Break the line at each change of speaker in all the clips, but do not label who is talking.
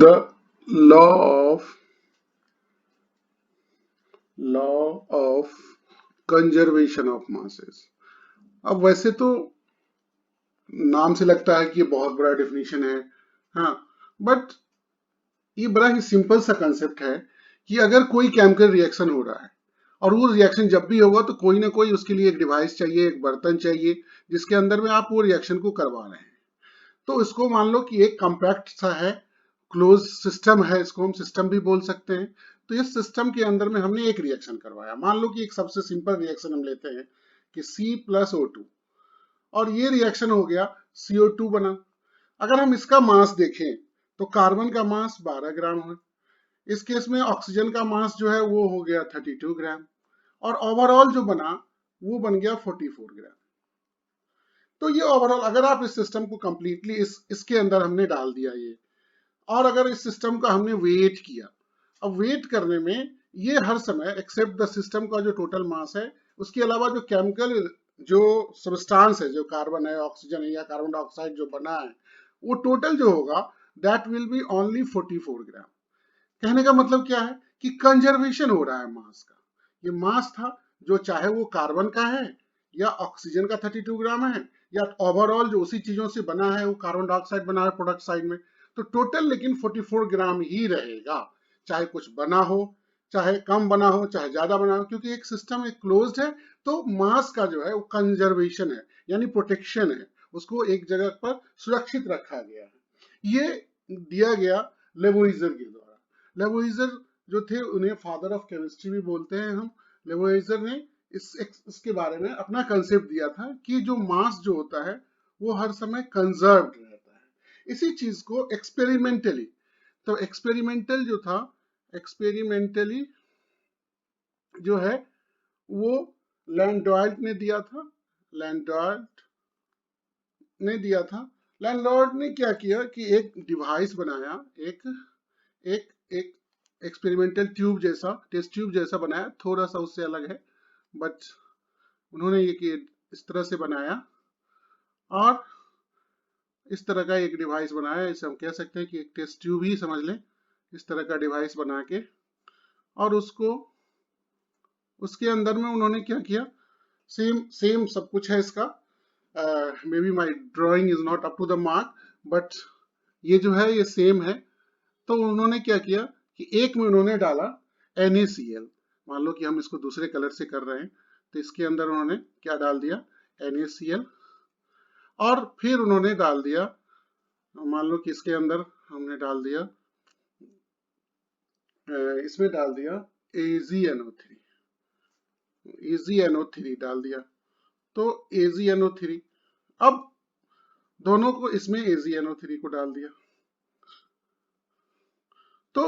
The law of law of conservation of masses. अब वैसे तो नाम से लगता है कि ये बहुत बड़ा डेफिनेशन है, हाँ, बट ये बड़ा ही सिंपल सा कंसेप्ट है कि अगर कोई केमिकल रिएक्शन हो रहा है और वो रिएक्शन जब भी होगा तो कोई ना कोई उसके लिए एक डिवाइस चाहिए, एक बर्तन चाहिए जिसके अंदर में आप वो रिएक्शन को करवा रहे हैं। तो इसको मान लो कि एक कॉम्पैक्ट सा है, क्लोज सिस्टम है, इसको हम सिस्टम भी बोल सकते हैं। तो इस सिस्टम के अंदर में हमने एक रिएक्शन करवाया। मान लो कि एक सबसे सिंपल रिएक्शन हम लेते हैं कि C+O2 और ये रिएक्शन हो गया, CO2 बना। अगर हम इसका मास देखें तो कार्बन का मास 12 ग्राम है, इस केस में ऑक्सीजन का मास जो है वो हो गया 32 ग्राम और ओवरऑल जो बना वो बन गया 44 ग्राम। तो ये ओवरऑल अगर आप इस सिस्टम को कंप्लीटली इसके अंदर हमने डाल दिया ये, और अगर इस सिस्टम का हमने वेट किया, अब वेट करने में ये हर समय एक्सेप्ट द सिस्टम का जो टोटल मास है उसके अलावा जो केमिकल जो सब्सटेंस है, जो कार्बन है, ऑक्सीजन है या कार्बन डाइऑक्साइड जो बना है, वो टोटल जो होगा दैट विल बी ओनली 44 ग्राम। कहने का मतलब क्या है कि कंजर्वेशन हो रहा है मास का। ये मास था जो चाहे वो कार्बन का है या ऑक्सीजन का 32 ग्राम है या ओवरऑल जो उसी चीजों से बना है वो कार्बन डाइऑक्साइड बना है प्रोडक्ट साइड में, तो टोटल लेकिन 44 ग्राम ही रहेगा, चाहे कुछ बना हो, चाहे कम बना हो, चाहे ज्यादा बना हो, क्योंकि एक सिस्टम एक क्लोज्ड है। तो मास का जो है वो कंजर्वेशन है, यानी प्रोटेक्शन है, उसको एक जगह पर सुरक्षित रखा गया है। ये दिया गया लेबोइजर के द्वारा। लेबोइजर जो थे उन्हें फादर ऑफ केमिस्ट्री भी बोलते हैं हम। लेबोइजर ने इसके बारे में अपना कंसेप्ट दिया था कि जो मास जो होता है वो हर समय कंजर्व्ड रहता है। इसी चीज को एक्सपेरिमेंटली, तो एक्सपेरिमेंटल जो था, एक्सपेरिमेंटली जो है वो लैंडॉल्ट ने दिया था। लैंडॉल्ट ने दिया था। लैंडलॉर्ड ने क्या किया कि एक डिवाइस बनाया, एक एक एक एक्सपेरिमेंटल ट्यूब जैसा, टेस्ट ट्यूब जैसा बनाया, थोड़ा सा उससे अलग है, बट उन्होंने ये कि इस तरह से बनाया और इस तरह का एक डिवाइस बनाया। इसे हम कह सकते हैं कि एक टेस्ट ट्यूब ही समझ लें। इस तरह का डिवाइस बना के और उसको उसके अंदर में उन्होंने क्या किया, सेम सेम सब कुछ है इसका। Maybe my drawing is not up to the mark, but ये जो है ये सेम है। तो उन्होंने क्या किया कि एक में उन्होंने डाला NaCl। मान लो कि हम इसको दूसरे कलर से कर रहे हैं, तो इसके अंदर उन्होंने क्या डाल दिया, NaCl। और फिर उन्होंने डाल दिया, मान लो कि इसके अंदर हमने डाल दिया, इसमें डाल दिया AgNO3, AgNO3 डाल दिया। तो AgNO3, अब दोनों को इसमें AgNO3 को डाल दिया। तो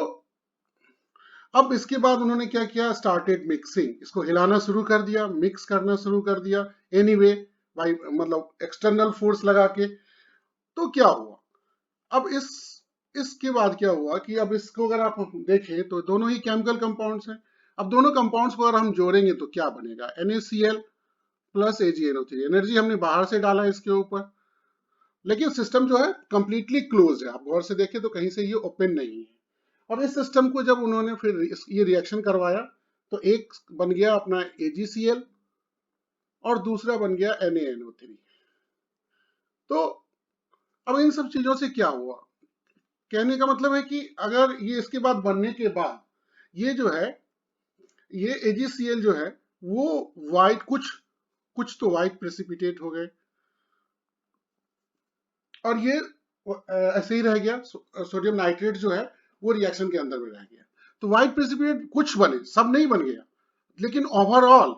अब इसके बाद उन्होंने क्या किया, स्टार्टेड मिक्सिंग, इसको हिलाना शुरू कर दिया, मिक्स करना शुरू कर दिया, एनीवे भाई मतलब एक्सटर्नल फोर्स लगा के। तो क्या हुआ, अब इसके बाद क्या हुआ कि अब इसको अगर आप देखें तो दोनों ही केमिकल कंपाउंड्स हैं। अब दोनों कंपाउंड्स को अगर हम जोड़ेंगे तो क्या बनेगा, NaCl प्लस AgNO3। एनर्जी हमने बाहर से डाला इसके ऊपर, लेकिन सिस्टम जो है कंप्लीटली क्लोज है। आप गौर से देखें तो कहीं से ये ओपन नहीं है। और इस सिस्टम को जब उन्होंने फिर ये रिएक्शन करवाया तो एक बन गया अपना AgCl और दूसरा बन गया NaNO3। तो अब इन सब चीजों से क्या हुआ, कहने का मतलब है कि अगर ये इसके बाद बनने के बाद ये जो है, ये AgCl जो है वो वाइट, कुछ तो वाइट प्रेसिपिटेट हो गए और ये ऐसे ही रह गया। सोडियम नाइट्रेट जो है वो रिएक्शन के अंदर में रह गया। तो व्हाइट प्रेसिपिटेट कुछ बने, सब नहीं बन गया, लेकिन ओवरऑल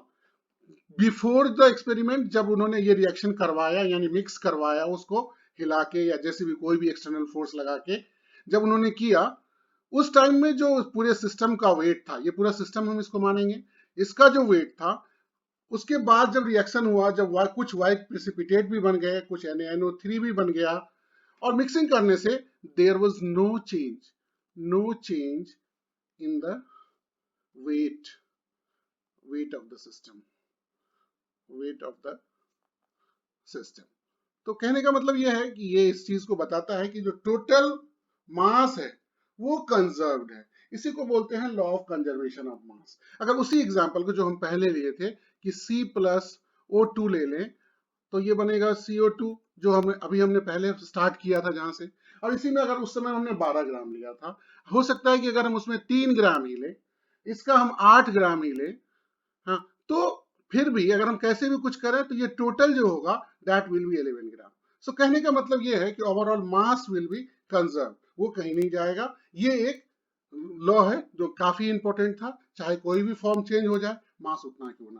बिफोर द एक्सपेरिमेंट जब उन्होंने ये रिएक्शन करवाया, यानी मिक्स करवाया उसको हिला के या जैसे भी कोई भी एक्सटर्नल फोर्स लगा के जब उन्होंने किया, उस टाइम में जो पूरे सिस्टम का वेट था, ये पूरा सिस्टम हम इसको मानेंगे, इसका जो वेट था, उसके बाद जब रिएक्शन हुआ, जब कुछ व्हाइट प्रेसिपिटेट भी बन गए, कुछ NaNO3 भी बन गया, और मिक्सिंग करने से there was no change in the weight weight of the system weight of the system. तो कहने का मतलब यह है कि ये इस चीज को बताता है कि जो टोटल मास है वो कंजर्व्ड है। इसी को बोलते हैं law of conservation of mass. अगर उसी एग्जांपल को जो हम पहले लिए थे कि C+O2 ले लें, तो ये बनेगा CO2, जो हमने पहले स्टार्ट किया था जहां से। और इसी में अगर उस समय हमने 12 ग्राम लिया था, हो सकता है कि अगर हम उसमें 3 ग्राम ही ले, इसका हम 8 ग्राम ही ले, हाँ, तो फिर भी अगर हम कैसे भी कुछ करें तो ये टोटल जो होगा दैट विल बी 11 ग्राम। सो कहने का मतलब ये है कि overall mass will be conserve, वो कहीं नहीं जाएगा। ये एक लॉ है जो काफी इंपॉर्टेंट था, चाहे कोई भी फॉर्म चेंज हो जाए, मास उतना ही होना।